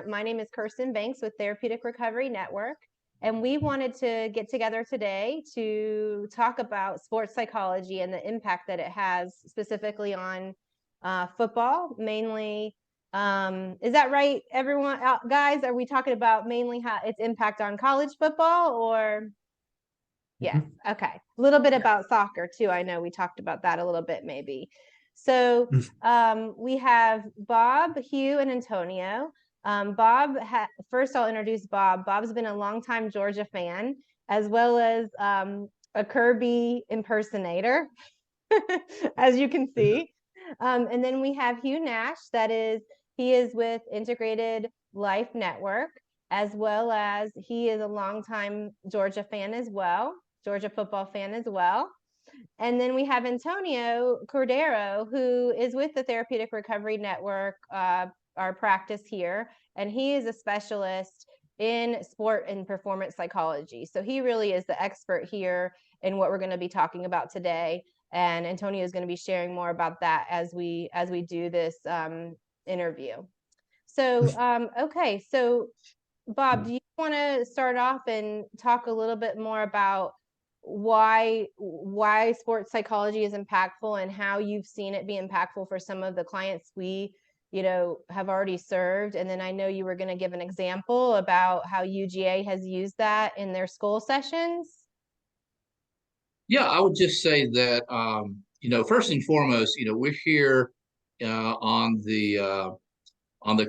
My name is Kirsten Banks with Therapeutic Recovery Network, and we wanted to get together today to talk about sports psychology and the impact that it has specifically on football, mainly. Is that right, everyone? Guys, are we talking about mainly how its impact on college football or? Yes. Okay. A little bit about soccer too. I know we talked about that a little bit maybe. So we have Bob, Hugh, and Antonio. First I'll introduce Bob. Bob's been a longtime Georgia fan, as well as a Kirby impersonator, as you can see. And then we have Hugh Nash, he is with Integrated Life Network, as well as he is a longtime Georgia fan as well, Georgia football fan as well. And then we have Antonio Cordero, who is with the Therapeutic Recovery Network, our practice here, and he is a specialist in sport and performance psychology. So he really is the expert here in what we're going to be talking about today. And Antonio is going to be sharing more about that as we do this interview. So, okay. So Bob, do you want to start off and talk a little bit more about why sports psychology is impactful and how you've seen it be impactful for some of the clients we, have already served? And then I know you were going to give an example about how UGA has used that in their school sessions. Yeah, I would just say that, first and foremost, we're here on the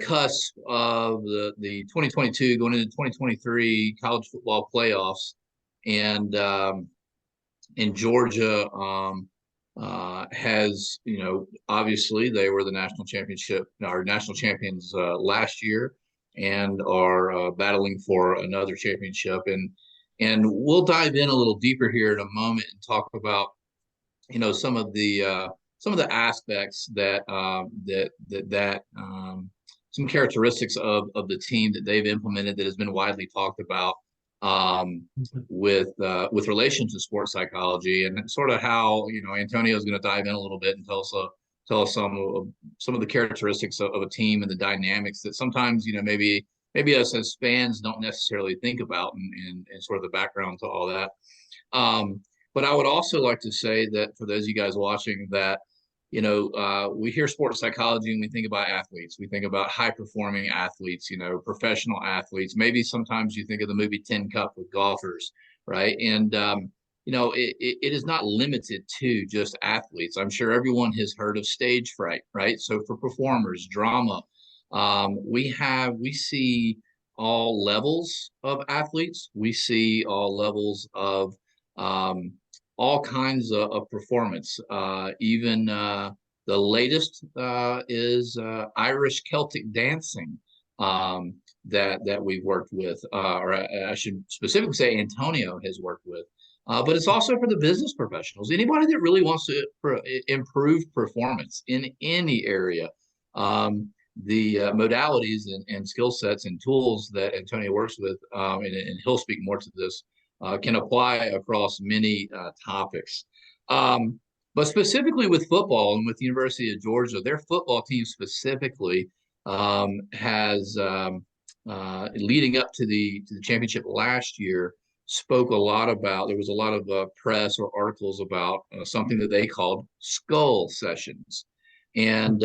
cusp of the 2022 going into 2023 college football playoffs, and Georgia has, obviously they were the national champions last year, and are battling for another championship, and we'll dive in a little deeper here in a moment and talk about some of the aspects that some characteristics of the team that they've implemented that has been widely talked about with relation to sports psychology, and sort of how Antonio is going to dive in a little bit and tell us some of the characteristics of a team and the dynamics that sometimes maybe us as fans don't necessarily think about, and sort of the background to all that. But I would also like to say that for those of you guys watching that, we hear sports psychology and we think about athletes. We think about high-performing athletes, professional athletes. Maybe sometimes you think of the movie Tin Cup with golfers, right? And, it is not limited to just athletes. I'm sure everyone has heard of stage fright, right? So for performers, drama, we see all levels of athletes. We see all levels of all kinds of performance. Even the latest is Irish Celtic dancing that we've worked with, or I should specifically say Antonio has worked with. But it's also for the business professionals, anybody that really wants to improve performance in any area. The modalities and skill sets and tools that Antonio works with, and he'll speak more to this, can apply across many topics. But specifically with football and with the University of Georgia, their football team specifically has, leading up to the championship last year, spoke a lot about, there was a lot of press or articles about something that they called skull sessions. And,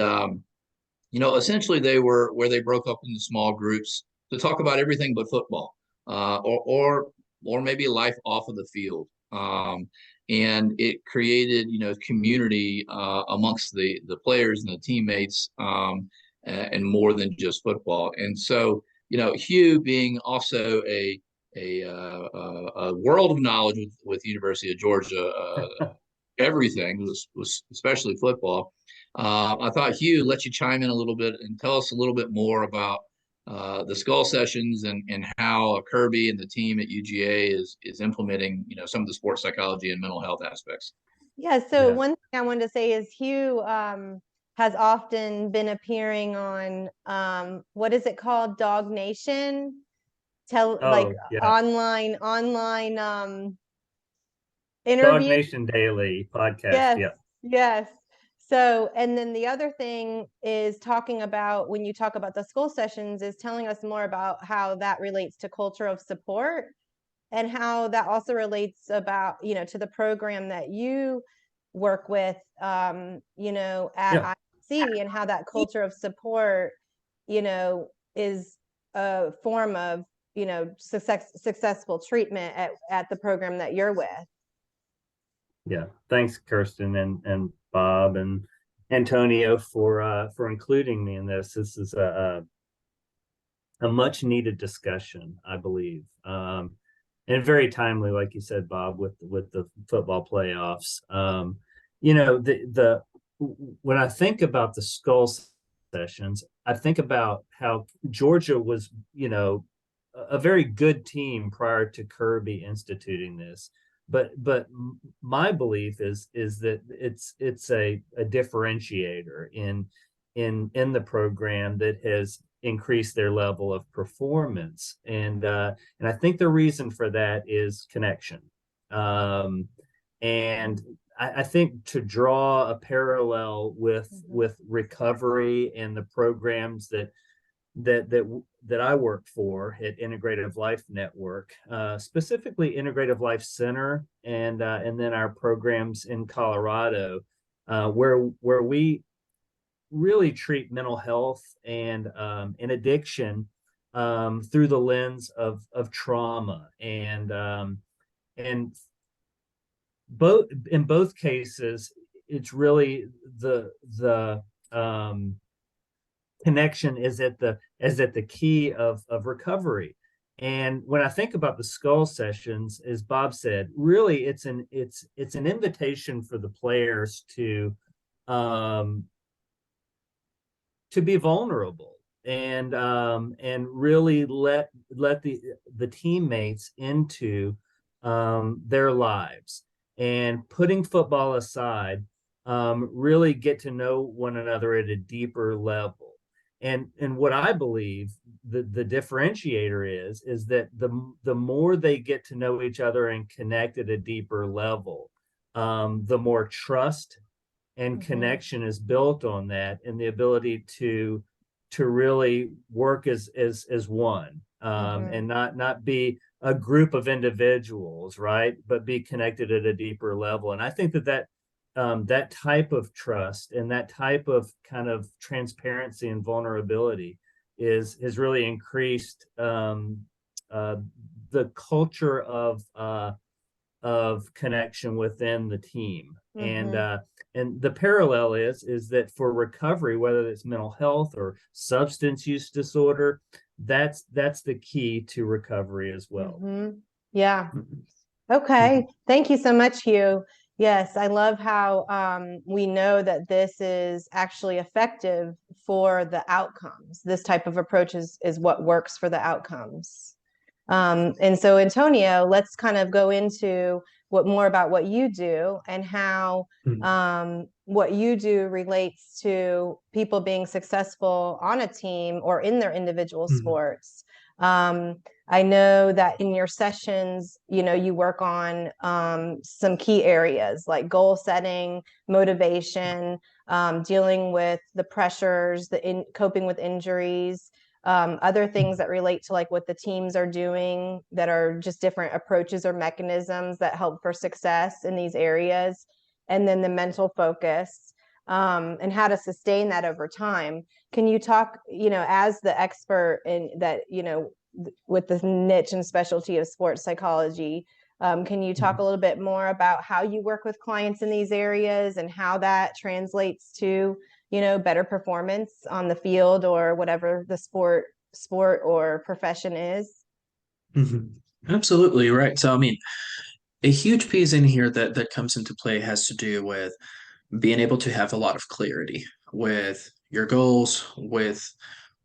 essentially they were where they broke up into small groups to talk about everything but football, or maybe life off of the field. And it created, community amongst the players and the teammates, and more than just football. And so, Hugh, being also a world of knowledge with the University of Georgia, everything was especially football. I thought, Hugh, let you chime in a little bit and tell us a little bit more about the skull sessions and how Kirby and the team at UGA is implementing, some of the sports psychology and mental health aspects. Yeah. So one thing I wanted to say is Hugh has often been appearing on what is it called? Dog Nation, online interview. Dog Nation Daily podcast. Yes. So, and then the other thing is talking about, when you talk about the school sessions, is telling us more about how that relates to culture of support, and how that also relates about, to the program that you work with, at IC, and how that culture of support, is a form of, successful treatment at the program that you're with. Yeah, thanks, Kirsten and Bob and Antonio for including me in this. This is a much needed discussion, I believe, and very timely, like you said, Bob, with the football playoffs. When I think about the skull sessions, I think about how Georgia was, a very good team prior to Kirby instituting this. But my belief is that it's a differentiator in the program that has increased their level of performance, and I think the reason for that is connection. And I think to draw a parallel with recovery and the programs that I work for at Integrative Life Network, specifically Integrative Life Center, and then our programs in Colorado, where we really treat mental health and addiction through the lens of trauma, and in both cases, it's really the connection is at the key of recovery. And when I think about the skull sessions, as Bob said, really it's an invitation for the players to be vulnerable and really let the teammates into their lives, and putting football aside, really get to know one another at a deeper level. And what I believe the differentiator is that the more they get to know each other and connect at a deeper level, the more trust and connection is built on that, and the ability to really work as one, and not be a group of individuals, right? But be connected at a deeper level. And I think that type of trust and that type of kind of transparency and vulnerability has really increased the culture of connection within the team. And the parallel is that for recovery, whether it's mental health or substance use disorder, that's the key to recovery as well. Yeah. Okay. Thank you so much, Hugh. Yes, I love how we know that this is actually effective for the outcomes. This type of approach is what works for the outcomes. And so, Antonio, let's kind of go into more about what you do, and how what you do relates to people being successful on a team or in their individual sports. I know that in your sessions, you work on some key areas like goal setting, motivation, dealing with the pressures, coping with injuries, other things that relate to like what the teams are doing, that are just different approaches or mechanisms that help for success in these areas, and then the mental focus, and how to sustain that over time. Can you talk, as the expert in that, with the niche and specialty of sports psychology, can you talk a little bit more about how you work with clients in these areas, and how that translates to, better performance on the field, or whatever the sport or profession is? Absolutely right. So, I mean, a huge piece in here that comes into play has to do with being able to have a lot of clarity with your goals, with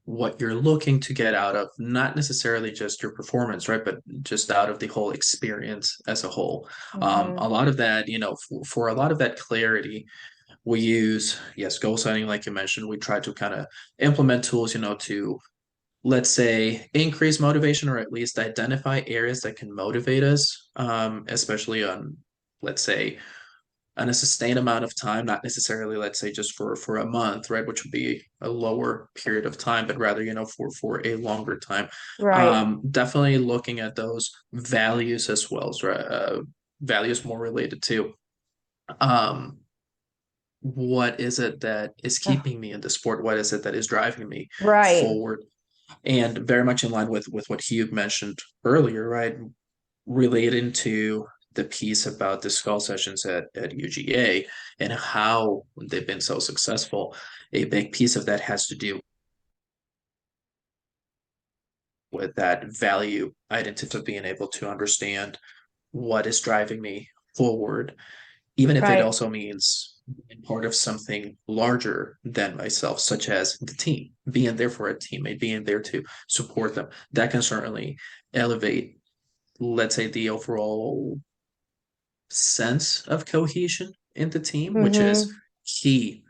what you're looking to get out of, not necessarily just your performance, right? But just out of the whole experience as a whole. A lot of that, for a lot of that clarity, we use, yes, goal setting, like you mentioned. We try to kind of implement tools, to, let's say, increase motivation, or at least identify areas that can motivate us, especially on, let's say, on a sustained amount of time, not necessarily, let's say, just for a month, right, which would be a lower period of time, but rather, for a longer time. Right. Definitely looking at those values as well, right? Values more related to what is it that is Ugh, keeping me in the sport? What is it that is driving me right. forward? And very much in line with what Hugh mentioned earlier, right? Relating to the piece about the skull sessions at UGA and how they've been so successful. A big piece of that has to do with that value identity of being able to understand what is driving me forward, even if it Right. also means being part of something larger than myself, such as the team, being there for a teammate, being there to support them. That can certainly elevate, let's say, the overall sense of cohesion in the team, which is Mm-hmm. key,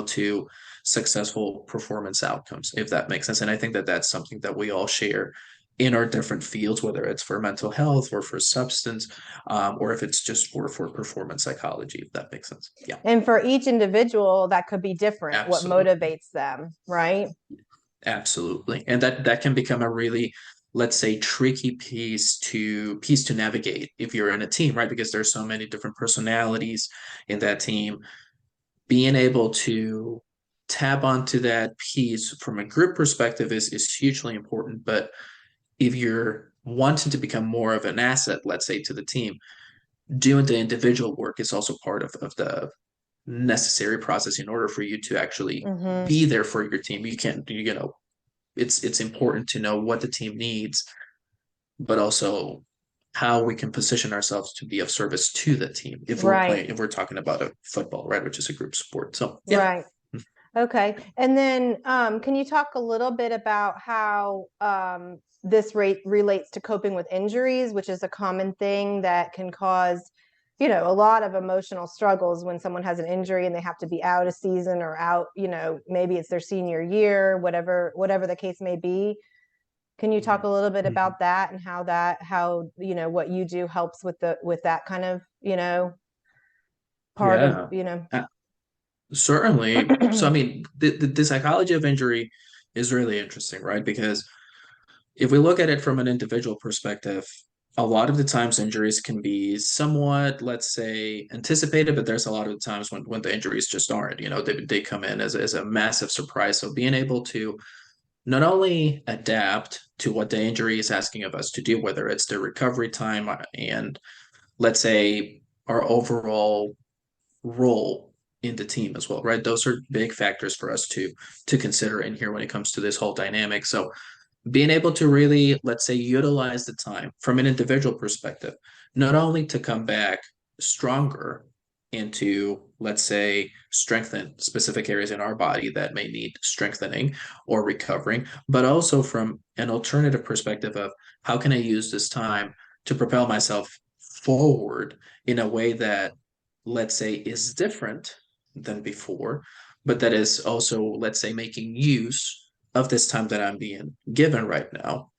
to successful performance outcomes, if that makes sense. And I think that that's something that we all share in our different fields, whether it's for mental health or for substance, or if it's just for performance psychology, if that makes sense. Yeah, And for each individual, that could be different, what absolutely. motivates them, right? Absolutely. And that can become a really, let's say, tricky piece to navigate if you're in a team, right? Because there's so many different personalities in that team. Being able to tap onto that piece from a group perspective is hugely important. But if you're wanting to become more of an asset, let's say, to the team, doing the individual work is also part of the necessary process in order for you to actually Mm-hmm. be there for your team. You can't, it's important to know what the team needs, but also how we can position ourselves to be of service to the team Right. if we're talking about a football, right, which is a group sport. So yeah. Right. Okay. And then can you talk a little bit about how this rate relates to coping with injuries, which is a common thing that can cause, a lot of emotional struggles when someone has an injury and they have to be out a season or out, maybe it's their senior year, whatever the case may be. Can you talk a little bit Mhm. about that and how, what you do helps with that kind of, part of, Yeah. Certainly. So, I mean, the psychology of injury is really interesting, right? Because if we look at it from an individual perspective, a lot of the times injuries can be somewhat, let's say, anticipated, but there's a lot of the times when the injuries just aren't, they come in as a massive surprise. So being able to not only adapt to what the injury is asking of us to do, whether it's the recovery time and, let's say, our overall role in the team as well, right? Those are big factors for us to consider in here when it comes to this whole dynamic. So being able to really, let's say, utilize the time from an individual perspective, not only to come back stronger and to, let's say, strengthen specific areas in our body that may need strengthening or recovering, but also from an alternative perspective of how can I use this time to propel myself forward in a way that, let's say, is different than before, but that is also, let's say, making use of this time that I'm being given right now,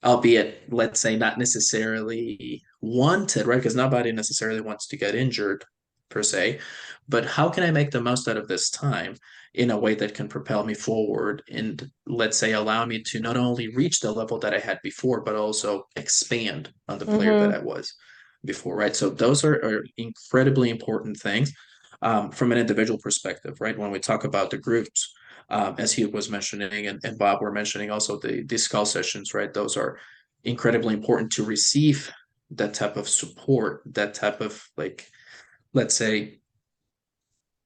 albeit, let's say, not necessarily wanted, right? Because nobody necessarily wants to get injured per se, but how can I make the most out of this time in a way that can propel me forward and, let's say, allow me to not only reach the level that I had before, but also expand on the player that Mm-hmm. I was before, right? So those are incredibly important things from an individual perspective, right? When we talk about the groups, as Hugh was mentioning and Bob were mentioning also the skull sessions, right? Those are incredibly important to receive that type of support, that type of, like, let's say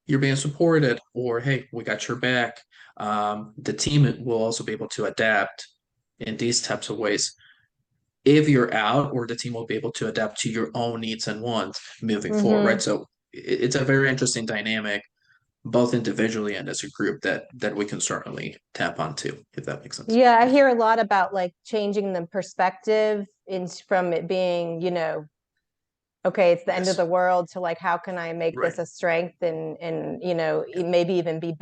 you're being supported, or hey, we got your back. The team will also be able to adapt in these types of ways if you're out, or the team will be able to adapt to your own needs and wants moving forward, right? Mm-hmm. So it's a very interesting dynamic, both individually and as a group, that we can certainly tap onto, if that makes sense. Yeah, I Yeah. hear a lot about like changing the perspective from it being, okay, it's the end of Yes. the world to like, how can I make Right. this a strength and maybe even be,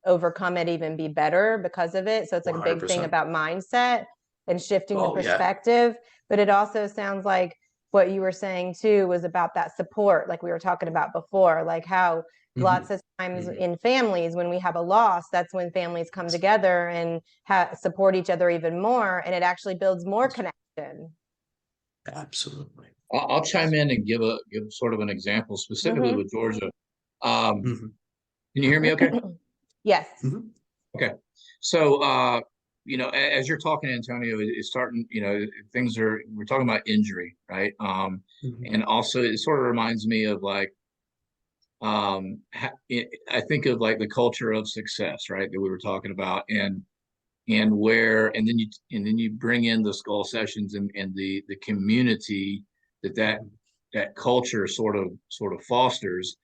overcome it, even be better because of it. So it's like a big thing 100%. about mindset and shifting the Oh yeah. perspective. But it also sounds like what you were saying too was about that support, like we were talking about before, like how lots of times in families, when we have a loss, that's when families come together and support each other even more, and it actually builds more connection. Absolutely. I'll chime in and give sort of an example specifically with Georgia. Can you hear me okay? Yes. Okay. So, you know, as you're talking, Antonio, it's starting, you know, we're talking about injury, right? And also it sort of reminds me of like, I think of like the culture of success, right? That we were talking about, and then you bring in the skull sessions and the community that culture sort of fosters.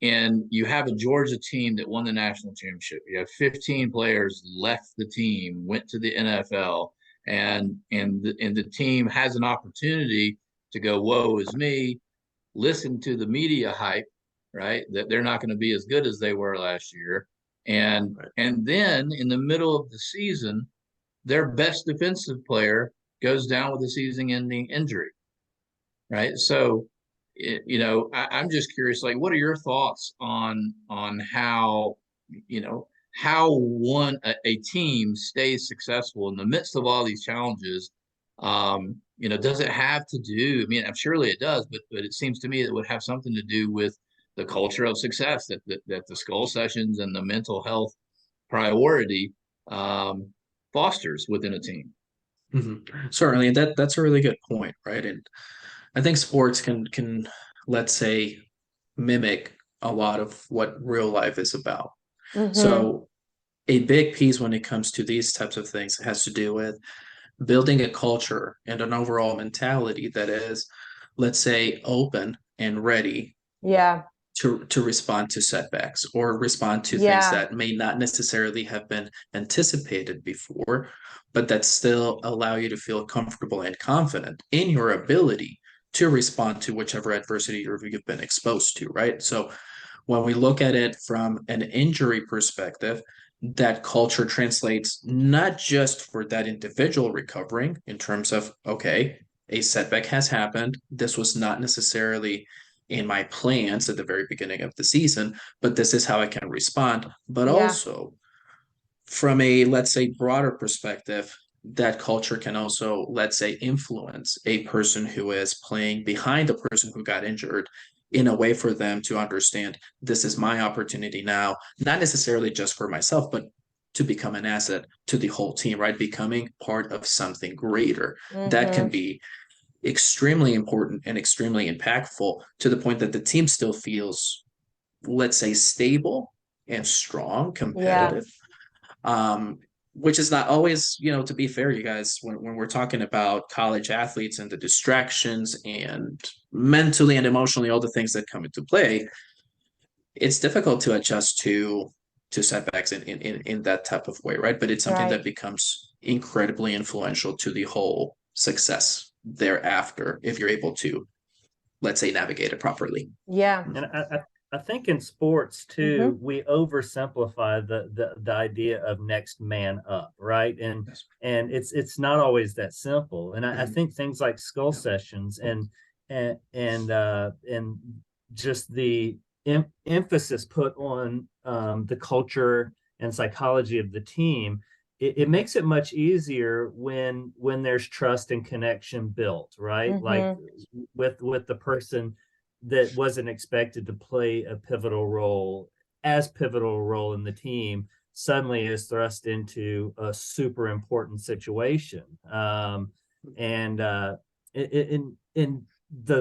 And you have a Georgia team that won the national championship. You have 15 players left the team, went to the NFL, and the team has an opportunity to go, woe is me, listen to the media hype, right? That they're not going to be as good as they were last year. And then in the middle of the season, their best defensive player goes down with a season-ending injury, right? So, you know, I'm just curious, like, what are your thoughts on how, you know, how a team stays successful in the midst of all these challenges? You know, does it have to do? I mean, surely it does, but it seems to me it would have something to do with the culture of success that the skull sessions and the mental health priority fosters within a team. Certainly, that's a really good point, right? And I think sports can let's say mimic a lot of what real life is about. So a big piece when it comes to these types of things has to do with building a culture and an overall mentality that is, let's say, open and ready Yeah. to respond to setbacks or respond to things that may not necessarily have been anticipated before, but that still allow you to feel comfortable and confident in your ability to respond to whichever adversity you've been exposed to, right? So when we look at it from an injury perspective, that culture translates not just for that individual recovering in terms of, okay, a setback has happened. This was not necessarily in my plans at the very beginning of the season, but this is how I can respond. But also from a, let's say, broader perspective, that culture can also, let's say, influence a person who is playing behind the person who got injured in a way for them to understand this is my opportunity now, not necessarily just for myself, but to become an asset to the whole team, right? Becoming part of something greater. That can be extremely important and extremely impactful to the point that the team still feels, let's say, stable and strong, competitive. Which is not always, you know, to be fair, you guys, when we're talking about college athletes and the distractions and mentally and emotionally, all the things that come into play, it's difficult to adjust to setbacks in that type of way, right? But it's something that becomes incredibly influential to the whole success thereafter if you're able to, let's say, navigate it properly. Yeah. And I think in sports too, we oversimplify the idea of next man up, right? And it's not always that simple. And I think things like skull sessions and just the emphasis put on the culture and psychology of the team, it makes it much easier when there's trust and connection built, right? Like with the person that wasn't expected to play a pivotal role in the team suddenly is thrust into a super important situation. And the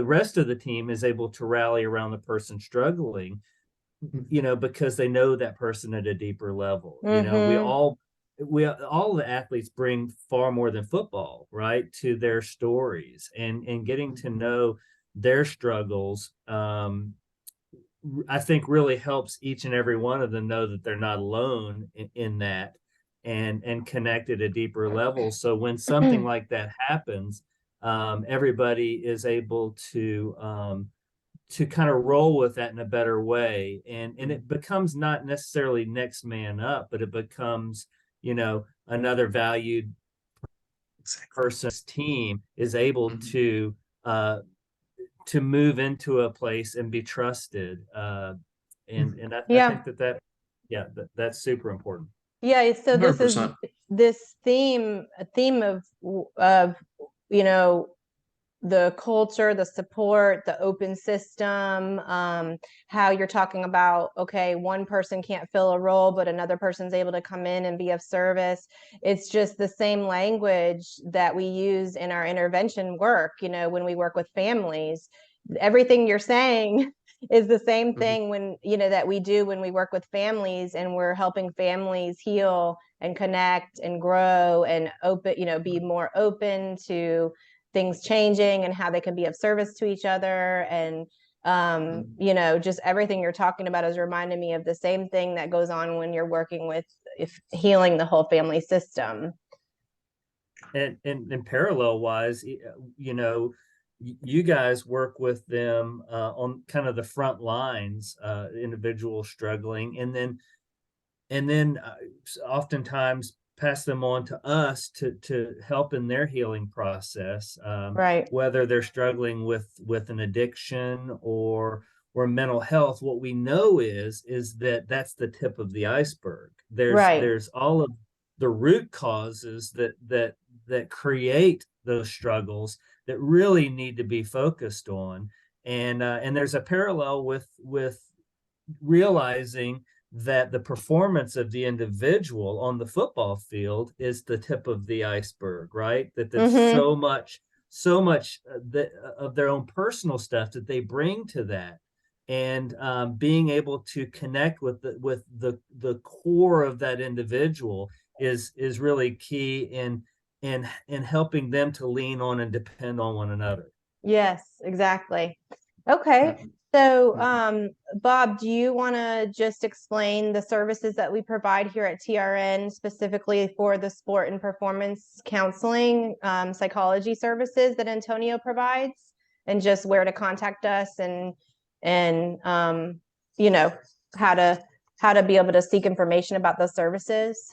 rest of the team is able to rally around the person struggling, you know, because they know that person at a deeper level. You know, all the athletes bring far more than football, right, to their stories, and getting to know their struggles, I think really helps each and every one of them know that they're not alone in that, and connect at a deeper level. So when something like that happens, everybody is able to kind of roll with that in a better way, and it becomes not necessarily next man up, but it becomes, you know, another valued person's team is able to to move into a place and be trusted. And I Yeah. think that's super important. Yeah, so this is 100%. this theme, a theme of you know, the culture, the support, the open system, how you're talking about, okay, one person can't fill a role, but another person's able to come in and be of service. It's just the same language that we use in our intervention work, you know, when we work with families. Everything you're saying is the same thing when, you know, that we do when we work with families, and we're helping families heal and connect and grow and open, you know, be more open to things changing and how they can be of service to each other. And you know, just everything you're talking about is reminding me of the same thing that goes on when you're working with healing the whole family system. And parallel wise, you know, you guys work with them on kind of the front lines, individuals struggling, and then oftentimes pass them on to us to help in their healing process, Right. whether they're struggling with an addiction or mental health. What we know is that that's the tip of the iceberg. Right. There's all of the root causes that create those struggles that really need to be focused on. And there's a parallel with realizing that the performance of the individual on the football field is the tip of the iceberg, right? That there's so much of their own personal stuff that they bring to that. And being able to connect with the core of that individual is really key in helping them to lean on and depend on one another. Yes, exactly. Okay. So, Bob, do you want to just explain the services that we provide here at TRN, specifically for the sport and performance counseling, psychology services that Antonio provides, and just where to contact us, and you know, how to be able to seek information about those services?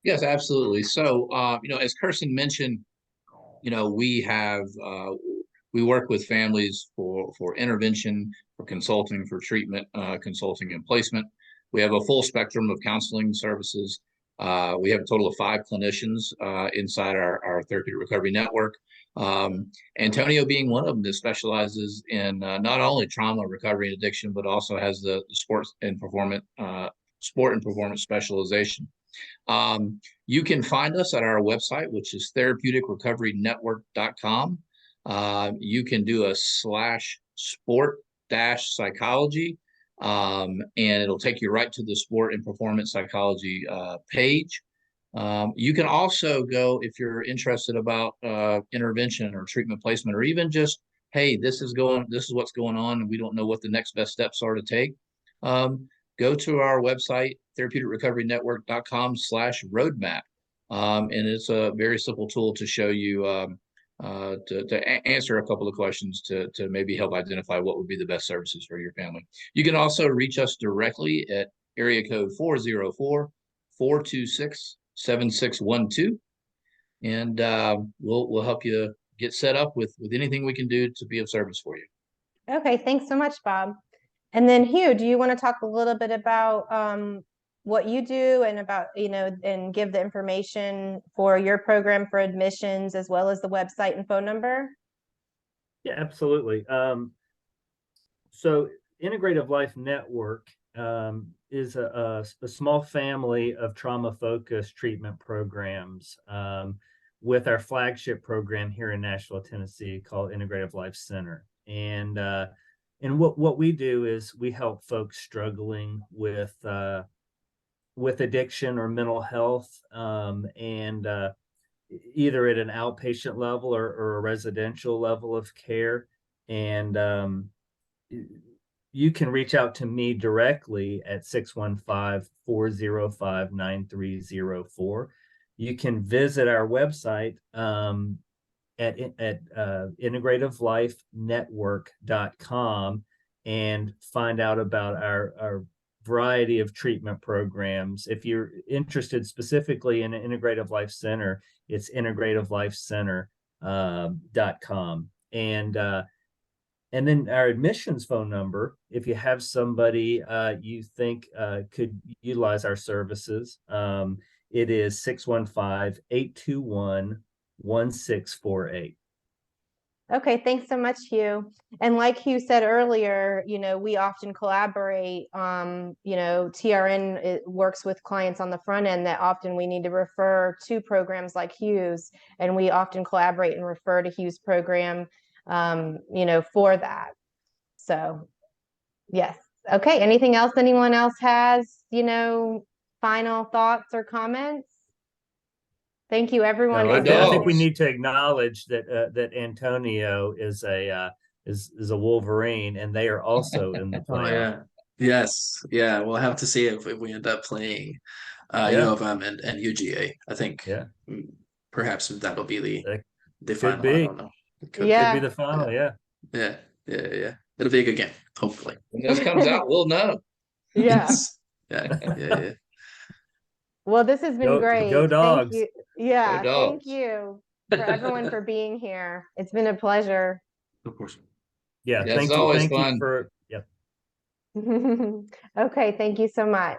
Yes, absolutely. So, you know, as Kirsten mentioned, you know, we work with families for intervention, for consulting, for treatment, consulting and placement. We have a full spectrum of counseling services. We have a total of 5 clinicians inside our therapeutic recovery network. Antonio being one of them that specializes in not only trauma, recovery, and addiction, but also has the sport and performance specialization. You can find us at our website, which is therapeuticrecoverynetwork.com. You can do a /sport-psychology, and it'll take you right to the sport and performance psychology page. You can also go, if you're interested about intervention or treatment placement, or even just, hey, this is what's going on, and we don't know what the next best steps are to take. Go to our website, therapeuticrecoverynetwork.com/roadmap. And it's a very simple tool to show you, to answer a couple of questions to maybe help identify what would be the best services for your family. You can also reach us directly at area code 404-426-7612. And we'll help you get set up with anything we can do to be of service for you. Okay, thanks so much, Bob. And then Hugh, do you want to talk a little bit about what you do, and about, you know, and give the information for your program for admissions, as well as the website and phone number? Yeah, absolutely. So Integrative Life Network is a small family of trauma-focused treatment programs, with our flagship program here in Nashville, Tennessee, called Integrative Life Center. And what we do is we help folks struggling with addiction or mental health, and either at an outpatient level or a residential level of care. And you can reach out to me directly at 615-405-9304. You can visit our website at integrativelifenetwork.com and find out about our variety of treatment programs. If you're interested specifically in an integrative life center, it's integrativelifecenter.com. And And then our admissions phone number, if you have somebody you think could utilize our services, it is 615-821-1648. Okay, thanks so much, Hugh. And like Hugh said earlier, we often collaborate. TRN works with clients on the front end that often we need to refer to programs like Hugh's, and we often collaborate and refer to Hugh's program, for that. So, yes. Okay, anything else anyone else has, final thoughts or comments? Thank you, everyone. No, who's I think we listening. need to acknowledge that Antonio is a Wolverine, and they are also in the Oh playoff. yeah. Yes. Yeah. We'll have to see if we end up playing U Yeah. of M and UGA. I think Yeah, perhaps that'll be that the could final. I be. don't know. It could Could be Yeah. the final. Yeah. Yeah. Yeah. Yeah. It'll be a good game, hopefully. When this comes out, we'll know. Yeah. Yes. Yeah. Yeah. Yeah. Well, this has been Go great. Thank Dogs. you. Go Yeah, thank Dogs. you for everyone for being here. It's been a pleasure. Of course. Yeah. Yeah, it's Thank you. always Thank you fun. for. Yeah. Okay, thank you so much.